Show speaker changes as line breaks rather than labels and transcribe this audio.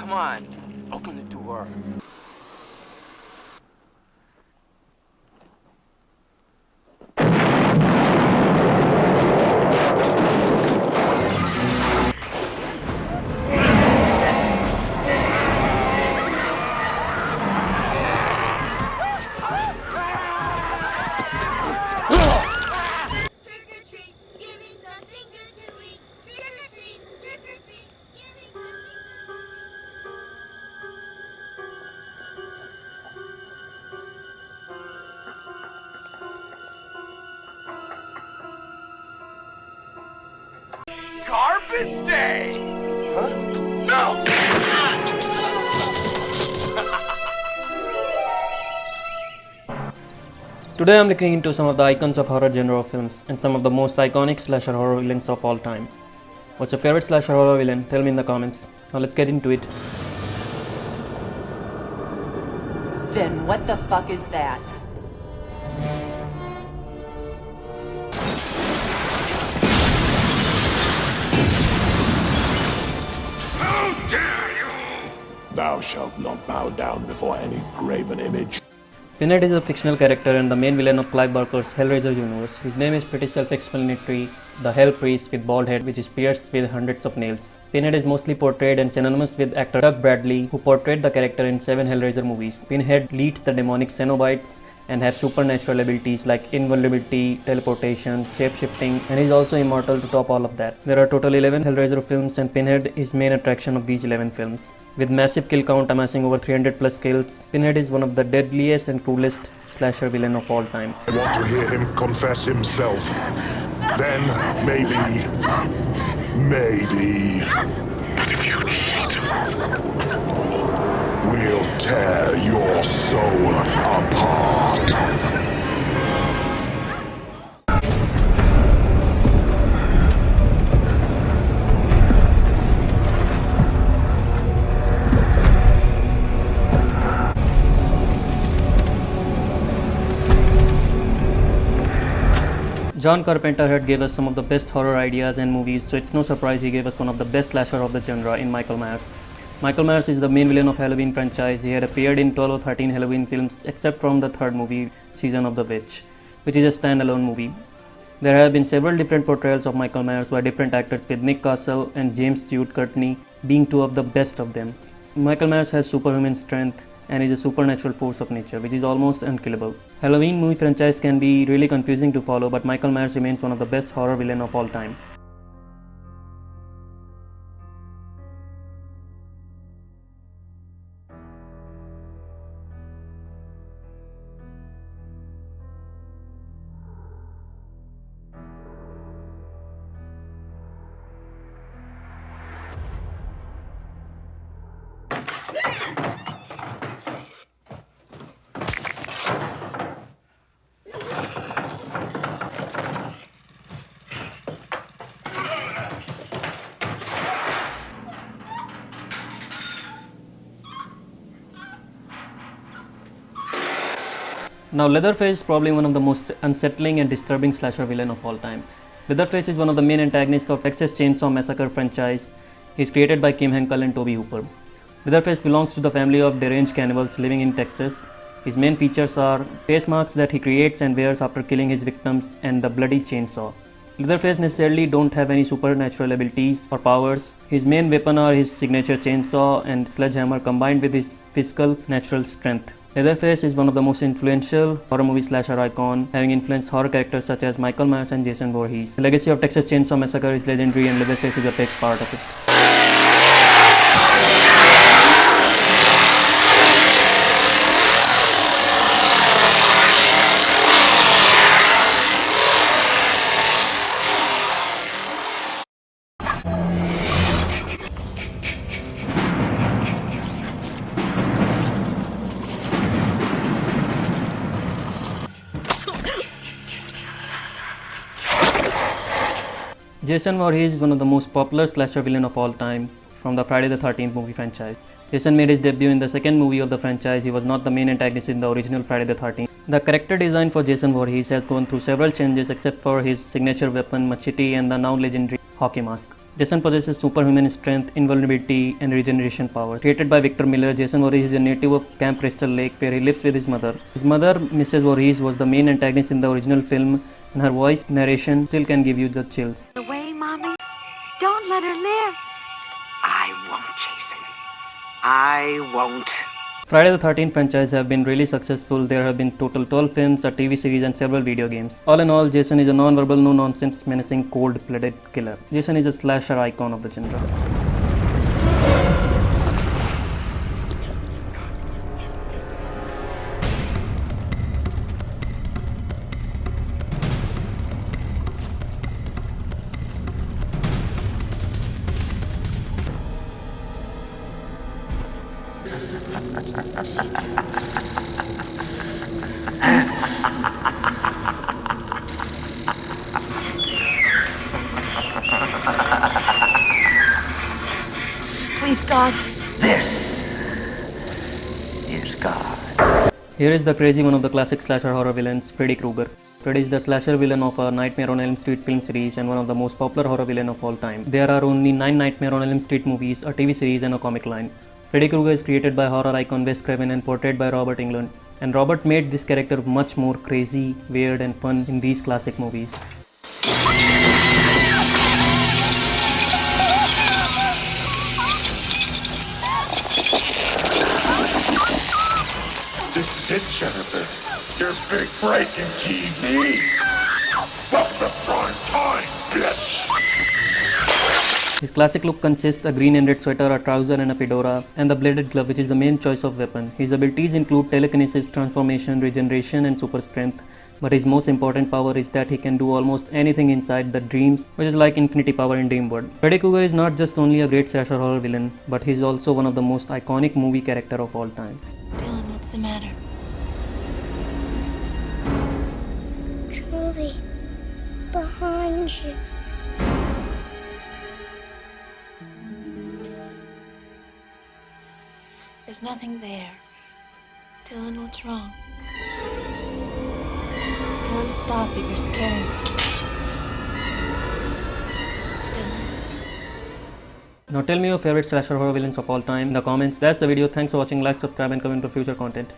Come on, open the door. Garbage day! Huh? No!
Today I'm looking into some of the icons of horror genre films and some of the most iconic slasher horror villains of all time. What's your favorite slasher horror villain? Tell me in the comments. Now let's get into it.
Then what the fuck is that?
How dare you! Thou shalt not bow down before any graven image.
Pinhead is a fictional character and the main villain of Clive Barker's Hellraiser universe. His name is pretty self-explanatory, the Hell Priest with bald head which is pierced with hundreds of nails. Pinhead is mostly portrayed and synonymous with actor Doug Bradley, who portrayed the character in 7 Hellraiser movies. Pinhead leads the demonic Cenobites and has supernatural abilities like invulnerability, teleportation, shape-shifting, and is also immortal to top all of that. There are total 11 Hellraiser films and Pinhead is main attraction of these 11 films. With massive kill count amassing over 300 plus kills, Pinhead is one of the deadliest and cruelest slasher villain of all time.
I want to hear him confess himself. Then, maybe... But if you hate us, we'll tear your soul apart.
John Carpenter had gave us some of the best horror ideas and movies, so it's no surprise he gave us one of the best slasher of the genre in Michael Myers. Michael Myers is the main villain of Halloween franchise. He had appeared in 12 or 13 Halloween films except from the third movie, Season of the Witch, which is a standalone movie. There have been several different portrayals of Michael Myers by different actors, with Nick Castle and James Jude Courtney being two of the best of them. Michael Myers has superhuman strength and is a supernatural force of nature, which is almost unkillable. Halloween movie franchise can be really confusing to follow, but Michael Myers remains one of the best horror villain of all time. Now Leatherface is probably one of the most unsettling and disturbing slasher villain of all time. Leatherface is one of the main antagonists of Texas Chainsaw Massacre franchise. He is created by Kim Henkel and Tobe Hooper. Leatherface belongs to the family of deranged cannibals living in Texas. His main features are face marks that he creates and wears after killing his victims and the bloody chainsaw. Leatherface necessarily don't have any supernatural abilities or powers. His main weapon are his signature chainsaw and sledgehammer combined with his physical natural strength. Leatherface is one of the most influential horror movie slasher icon, having influenced horror characters such as Michael Myers and Jason Voorhees. The legacy of Texas Chainsaw Massacre is legendary and Leatherface is a big part of it. Jason Voorhees is one of the most popular slasher villain of all time from the Friday the 13th movie franchise. Jason made his debut in the second movie of the franchise. He was not the main antagonist in the original Friday the 13th. The character design for Jason Voorhees has gone through several changes except for his signature weapon machete and the now legendary hockey mask. Jason possesses superhuman strength, invulnerability, and regeneration powers. Created by Victor Miller, Jason Voorhees is a native of Camp Crystal Lake where he lives with his mother. His mother, Mrs. Voorhees, was the main antagonist in the original film, and her voice narration still can give you the chills.
Away, Mommy. Don't let her live.
I won't, Jason. I won't.
Friday the 13th franchise have been really successful. There have been total 12 films, a TV series, and several video games. All in all, Jason is a non-verbal, no-nonsense, menacing, cold-blooded killer. Jason is a slasher icon of the genre.
Please, God.
This is God.
Here is the crazy one of the classic slasher horror villains, Freddy Krueger. Freddy is the slasher villain of a Nightmare on Elm Street film series and one of the most popular horror villain of all time. There are only 9 Nightmare on Elm Street movies, a TV series, and a comic line. Freddy Krueger is created by horror icon Wes Craven and portrayed by Robert Englund. And Robert made this character much more crazy, weird, and fun in these classic movies.
This is it, Jennifer. Your big breaking TV. Welcome to prime time, bitch.
His classic look consists a green and red sweater, a trouser, and a fedora, and the bladed glove, which is the main choice of weapon. His abilities include telekinesis, transformation, regeneration, and super strength. But his most important power is that he can do almost anything inside the dreams, which is like infinity power in Dreamworld. Freddy Krueger is not just only a great slasher horror villain, but he is also one of the most iconic movie character of all time.
Dylan, what's the matter?
Julie, behind you.
There's nothing there. Dylan, what's wrong? Dylan, stop it. You're scaring me. Dylan.
Now tell me your favorite slasher horror villains of all time in the comments. That's the video. Thanks for watching. Like, subscribe, and comment for future content.